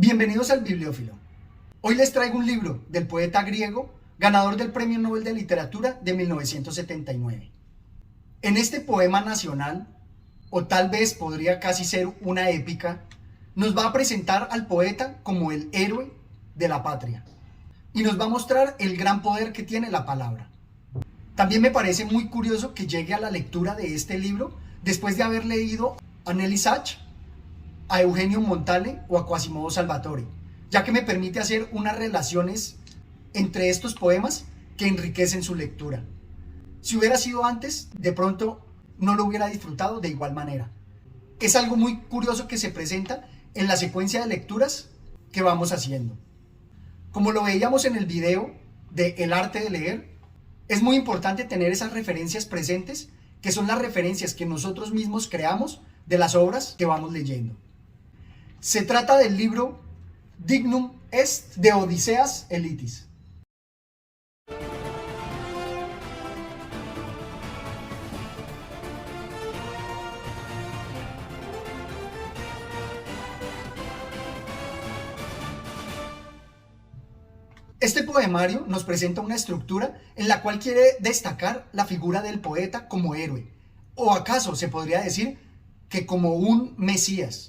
Bienvenidos al Bibliófilo. Hoy les traigo un libro del poeta griego, ganador del Premio Nobel de Literatura de 1979. En este poema nacional, o tal vez podría casi ser una épica, nos va a presentar al poeta como el héroe de la patria y nos va a mostrar el gran poder que tiene la palabra. También me parece muy curioso que llegue a la lectura de este libro después de haber leído a Nelly Sachs, a Eugenio Montale o a Quasimodo Salvatore, ya que me permite hacer unas relaciones entre estos poemas que enriquecen su lectura. Si hubiera sido antes, de pronto no lo hubiera disfrutado de igual manera. Es algo muy curioso que se presenta en la secuencia de lecturas que vamos haciendo. Como lo veíamos en el video de El arte de leer, es muy importante tener esas referencias presentes, que son las referencias que nosotros mismos creamos de las obras que vamos leyendo. Se trata del libro Dignum Est de Odiseas Elitis. Este poemario nos presenta una estructura en la cual quiere destacar la figura del poeta como héroe, o acaso se podría decir que como un Mesías.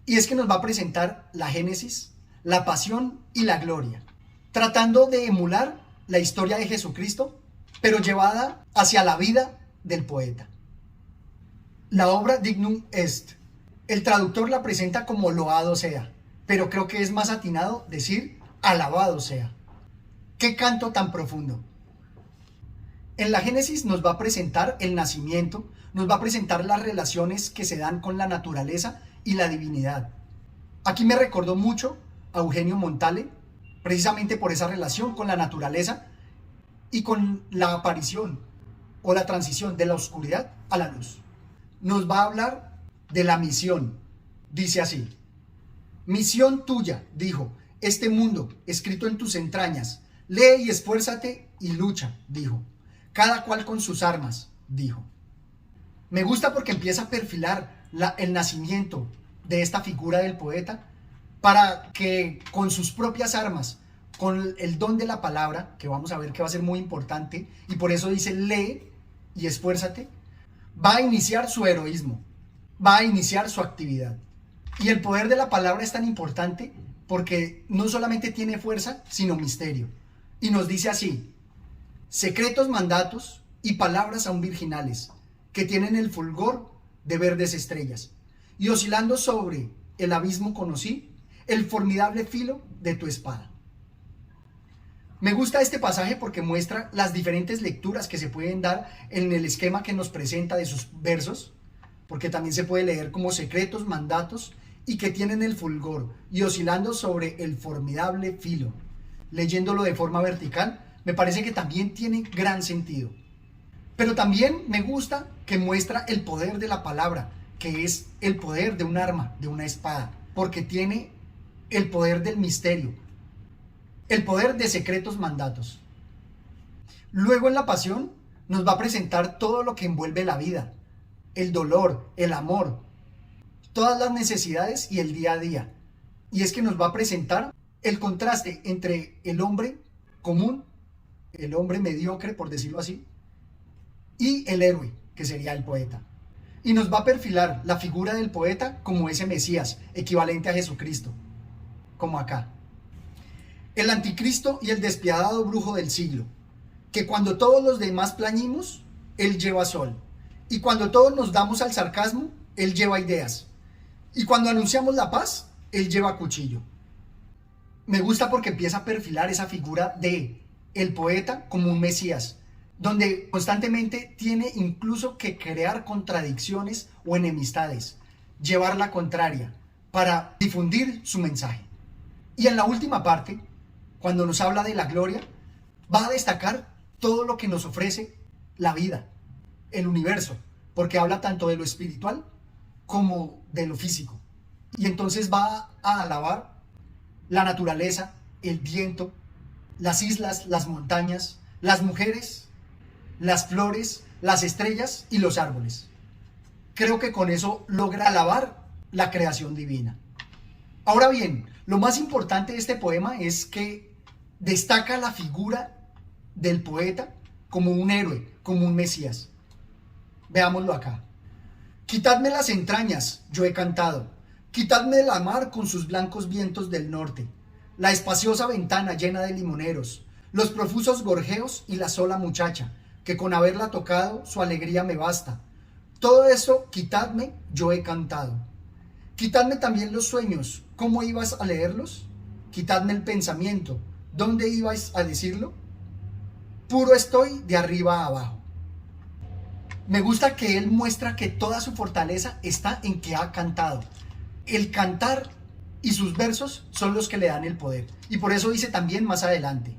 Y es que nos va a presentar la génesis, la pasión y la gloria, tratando de emular la historia de Jesucristo, pero llevada hacia la vida del poeta. La obra Dignum Est, el traductor la presenta como loado sea, pero creo que es más atinado decir alabado sea. ¡Qué canto tan profundo! En la Génesis nos va a presentar el nacimiento, nos va a presentar las relaciones que se dan con la naturaleza y la divinidad. Aquí me recordó mucho a Eugenio Montale, precisamente por esa relación con la naturaleza y con la aparición o la transición de la oscuridad a la luz. Nos va a hablar de la misión. Dice así: misión tuya, dijo, este mundo escrito en tus entrañas. Lee y esfuérzate y lucha, dijo. Cada cual con sus armas, dijo. Me gusta porque empieza a perfilar el nacimiento de esta figura del poeta para que con sus propias armas, con el don de la palabra, que vamos a ver que va a ser muy importante, y por eso dice lee y esfuérzate, va a iniciar su heroísmo, va a iniciar su actividad. Y el poder de la palabra es tan importante porque no solamente tiene fuerza, sino misterio. Y nos dice así: secretos mandatos y palabras aún virginales, que tienen el fulgor de verdes estrellas. Y oscilando sobre el abismo conocí el formidable filo de tu espada. Me gusta este pasaje porque muestra las diferentes lecturas que se pueden dar en el esquema que nos presenta de sus versos, porque también se puede leer como secretos mandatos y que tienen el fulgor y oscilando sobre el formidable filo. Leyéndolo de forma vertical, me parece que también tiene gran sentido. Pero también me gusta que muestra el poder de la palabra, que es el poder de un arma, de una espada, porque tiene el poder del misterio, el poder de secretos mandatos. Luego en la pasión nos va a presentar todo lo que envuelve la vida, el dolor, el amor, todas las necesidades y el día a día. Y es que nos va a presentar el contraste entre el hombre común, el hombre mediocre, por decirlo así, y el héroe, que sería el poeta. Y nos va a perfilar la figura del poeta como ese Mesías, equivalente a Jesucristo, como acá. El anticristo y el despiadado brujo del siglo, que cuando todos los demás plañimos, él lleva sol. Y cuando todos nos damos al sarcasmo, él lleva ideas. Y cuando anunciamos la paz, él lleva cuchillo. Me gusta porque empieza a perfilar esa figura de el poeta como un Mesías, donde constantemente tiene incluso que crear contradicciones o enemistades, llevar la contraria para difundir su mensaje. Y en la última parte, cuando nos habla de la gloria, va a destacar todo lo que nos ofrece la vida, el universo, porque habla tanto de lo espiritual como de lo físico. Y entonces va a alabar la naturaleza, el viento, las islas, las montañas, las mujeres, las flores, las estrellas y los árboles. Creo que con eso logra alabar la creación divina. Ahora bien, Lo más importante de este poema es que destaca la figura del poeta como un héroe, como un Mesías. Veámoslo acá. Quitadme las entrañas, yo he cantado. Quitadme la mar con sus blancos vientos del norte, la espaciosa ventana llena de limoneros, los profusos gorjeos y la sola muchacha, que con haberla tocado su alegría me basta. Todo eso, quitadme, yo he cantado. Quitadme también los sueños, ¿cómo ibas a leerlos? Quitadme el pensamiento, ¿dónde ibais a decirlo? Puro estoy de arriba a abajo. Me gusta que él muestra que toda su fortaleza está en que ha cantado. El cantar y sus versos son los que le dan el poder. Y por eso dice también más adelante: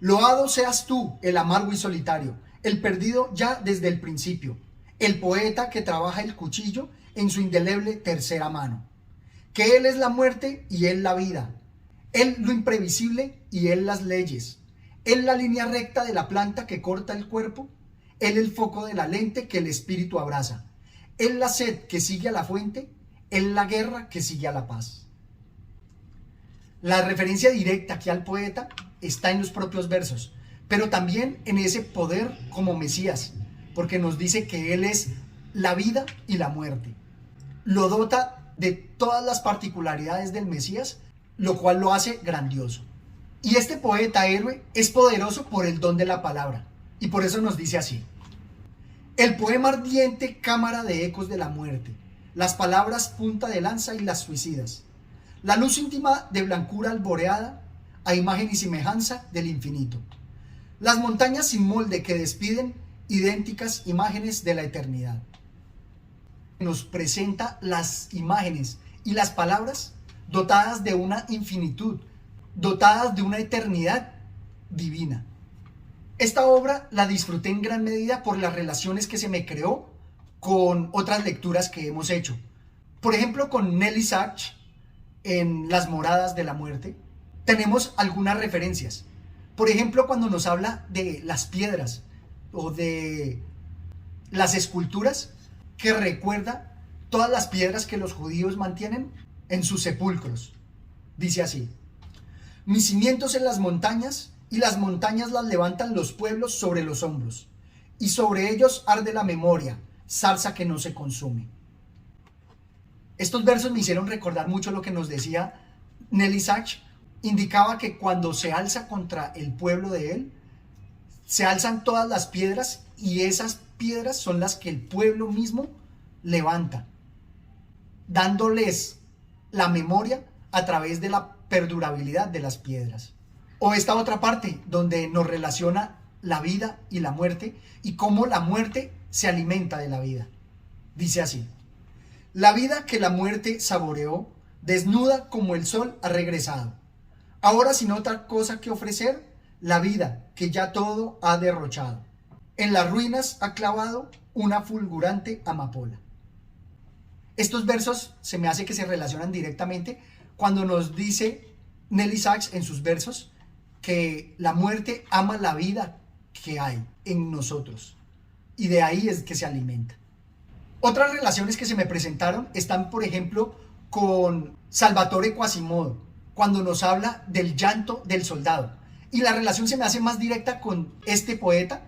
loado seas tú, el amargo y solitario, el perdido ya desde el principio, el poeta que trabaja el cuchillo en su indeleble tercera mano. Que él es la muerte y él la vida, él lo imprevisible y él las leyes, él la línea recta de la planta que corta el cuerpo, él el foco de la lente que el espíritu abraza, él la sed que sigue a la fuente, él la guerra que sigue a la paz. La referencia directa aquí al poeta está en los propios versos, pero también en ese poder como Mesías, porque nos dice que él es la vida y la muerte. Lo dota de todas las particularidades del Mesías, lo cual lo hace grandioso. Y este poeta héroe es poderoso por el don de la palabra, y por eso nos dice así: el poema ardiente, cámara de ecos de la muerte, las palabras punta de lanza y las suicidas, la luz íntima de blancura alboreada, a imagen y semejanza del infinito, las montañas sin molde que despiden idénticas imágenes de la eternidad. Nos presenta las imágenes y las palabras dotadas de una infinitud, dotadas de una eternidad divina. Esta obra la disfruté en gran medida por las relaciones que se me creó con otras lecturas que hemos hecho. Por ejemplo, con Nelly Sachs en Las Moradas de la Muerte, tenemos algunas referencias. Por ejemplo, cuando nos habla de las piedras o de las esculturas, que recuerda todas las piedras que los judíos mantienen en sus sepulcros. Dice así: mis cimientos en las montañas, y las montañas las levantan los pueblos sobre los hombros, y sobre ellos arde la memoria, zarza que no se consume. Estos versos me hicieron recordar mucho lo que nos decía Nelly Sachs. Indicaba que cuando se alza contra el pueblo de él, se alzan todas las piedras, y esas piedras son las que el pueblo mismo levanta, dándoles la memoria a través de la perdurabilidad de las piedras. O esta otra parte donde nos relaciona la vida y la muerte, y cómo la muerte se alimenta de la vida. Dice así: la vida que la muerte saboreó, desnuda como el sol ha regresado. Ahora sin otra cosa que ofrecer, la vida que ya todo ha derrochado. En las ruinas ha clavado una fulgurante amapola. Estos versos se me hace que se relacionan directamente cuando nos dice Nelly Sachs en sus versos que la muerte ama la vida que hay en nosotros, y de ahí es que se alimenta. Otras relaciones que se me presentaron están, por ejemplo, con Salvatore Quasimodo, cuando nos habla del llanto del soldado. Y la relación se me hace más directa con este poeta,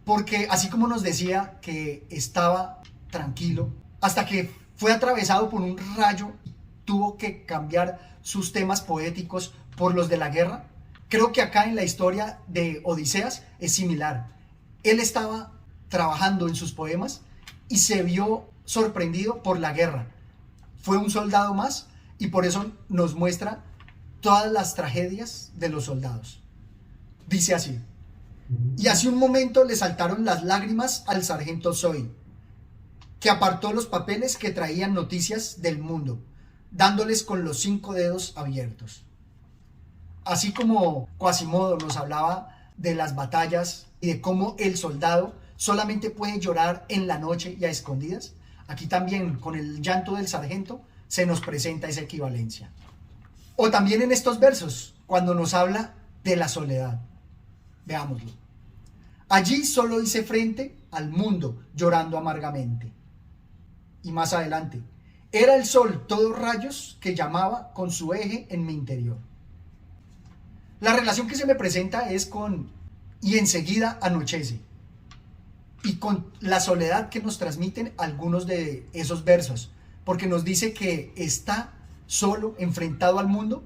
porque así como nos decía que estaba tranquilo, hasta que fue atravesado por un rayo, tuvo que cambiar sus temas poéticos por los de la guerra. Creo que acá en la historia de Odiseas es similar. Él estaba trabajando en sus poemas y se vio sorprendido por la guerra. Fue un soldado más, y por eso nos muestra todas las tragedias de los soldados. Dice así: y hace un momento le saltaron las lágrimas al sargento Zoe, que apartó los papeles que traían noticias del mundo, dándoles con los 5 dedos abiertos. Así como Quasimodo nos hablaba de las batallas y de cómo el soldado solamente puede llorar en la noche y a escondidas, aquí también con el llanto del sargento se nos presenta esa equivalencia. O también en estos versos, cuando nos habla de la soledad. Veámoslo. Allí solo hice frente al mundo llorando amargamente. Y más adelante: Era el sol todos rayos que llamaba con su eje en mi interior. La relación que se me presenta es con y enseguida anochece, y con la soledad que nos transmiten algunos de esos versos, porque nos dice que está solo, enfrentado al mundo,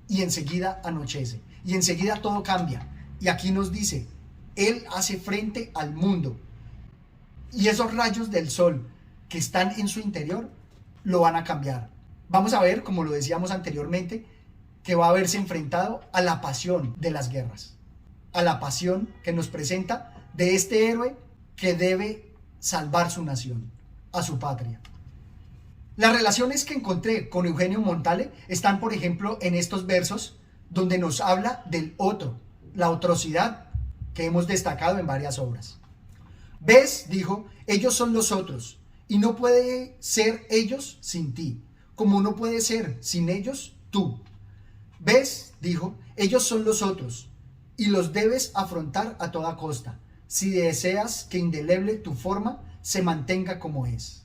y enseguida anochece, y enseguida todo cambia. Y aquí nos dice, Él hace frente al mundo, y esos rayos del sol que están en su interior lo van a cambiar. Vamos a ver, como lo decíamos anteriormente, que va a verse enfrentado a la pasión de las guerras, a la pasión que nos presenta de este héroe que debe salvar su nación, a su patria. Las relaciones que encontré con Eugenio Montale están, por ejemplo, en estos versos donde nos habla del otro, la otrocidad que hemos destacado en varias obras. ¿Ves? Dijo, ellos son los otros, y no puede ser ellos sin ti, como no puede ser sin ellos tú. ¿Ves? Dijo, ellos son los otros, y los debes afrontar a toda costa, si deseas que indeleble tu forma se mantenga como es.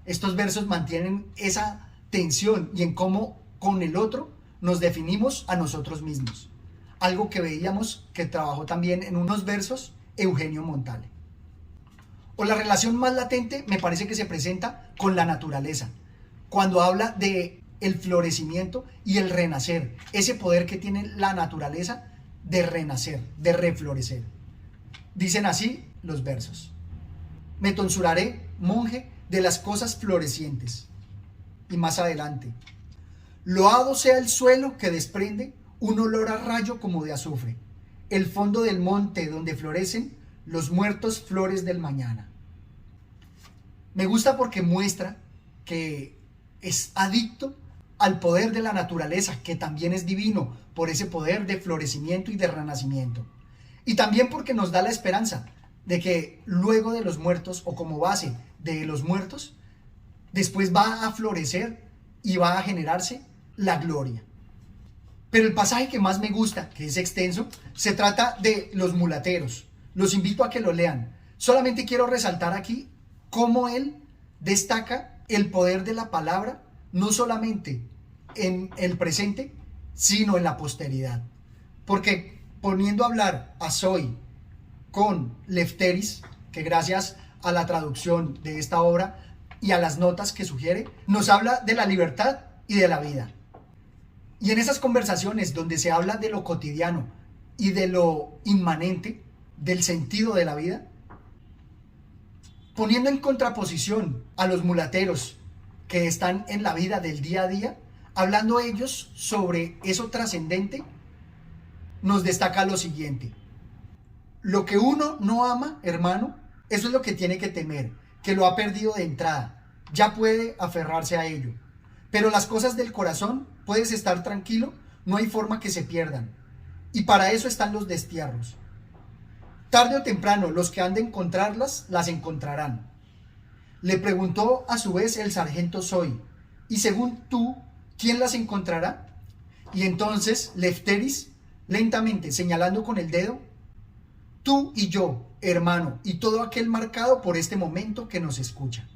Estos versos mantienen esa tensión y en cómo con el otro nos definimos a nosotros mismos. Algo que veíamos que trabajó también en unos versos Eugenio Montale. O la relación más latente me parece que se presenta con la naturaleza, cuando habla de el florecimiento y el renacer, ese poder que tiene la naturaleza de renacer, de reflorecer. Dicen así los versos: me tonsuraré, monje, de las cosas florecientes. Y más adelante: loado sea el suelo que desprende un olor a rayo como de azufre, el fondo del monte donde florecen los muertos flores del mañana. Me gusta porque muestra que es adicto al poder de la naturaleza, que también es divino por ese poder de florecimiento y de renacimiento. Y también porque nos da la esperanza de que luego de los muertos, o como base de los muertos, después va a florecer y va a generarse la gloria. Pero el pasaje que más me gusta, que es extenso, se trata de los mulateros. Los invito a que lo lean. Solamente quiero resaltar aquí cómo él destaca el poder de la palabra, no solamente en el presente, sino en la posteridad. Porque poniendo a hablar a Zoe con Lefteris, que gracias a la traducción de esta obra y a las notas que sugiere, nos habla de la libertad y de la vida. Y en esas conversaciones donde se habla de lo cotidiano y de lo inmanente, del sentido de la vida, poniendo en contraposición a los mulateros que están en la vida del día a día, hablando ellos sobre eso trascendente, nos destaca lo siguiente: lo que uno no ama, hermano, eso es lo que tiene que temer, que lo ha perdido de entrada, ya puede aferrarse a ello. Pero las cosas del corazón, puedes estar tranquilo, no hay forma que se pierdan. Y para eso están los destierros. Tarde o temprano, los que han de encontrarlas, las encontrarán. Le preguntó a su vez el sargento Zoe, y según tú, ¿quién las encontrará? Y entonces Lefteris, lentamente señalando con el dedo: tú y yo, hermano, y todo aquel marcado por este momento que nos escucha.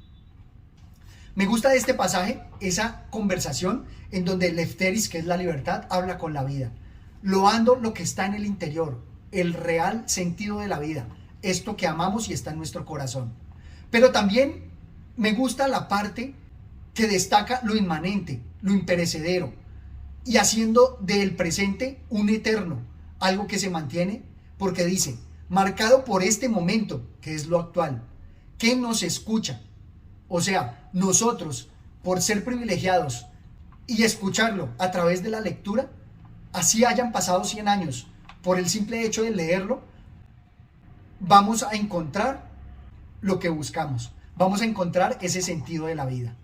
Me gusta de este pasaje esa conversación en donde Lefteris, que es la libertad, habla con la vida, loando lo que está en el interior, el real sentido de la vida, esto que amamos y está en nuestro corazón. Pero también me gusta la parte que destaca lo inmanente, lo imperecedero, y haciendo del presente un eterno, algo que se mantiene, porque dice, marcado por este momento, que es lo actual, que nos escucha. O sea, nosotros, por ser privilegiados y escucharlo a través de la lectura, así hayan pasado 100 años, por el simple hecho de leerlo, vamos a encontrar lo que buscamos. Vamos a encontrar ese sentido de la vida.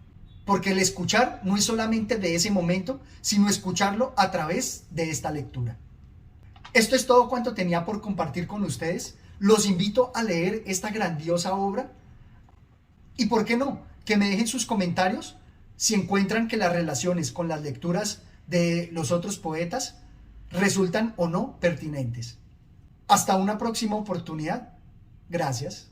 Porque el escuchar no es solamente de ese momento, sino escucharlo a través de esta lectura. Esto es todo cuanto tenía por compartir con ustedes. Los invito a leer esta grandiosa obra. Y por qué no, que me dejen sus comentarios si encuentran que las relaciones con las lecturas de los otros poetas resultan o no pertinentes. Hasta una próxima oportunidad. Gracias.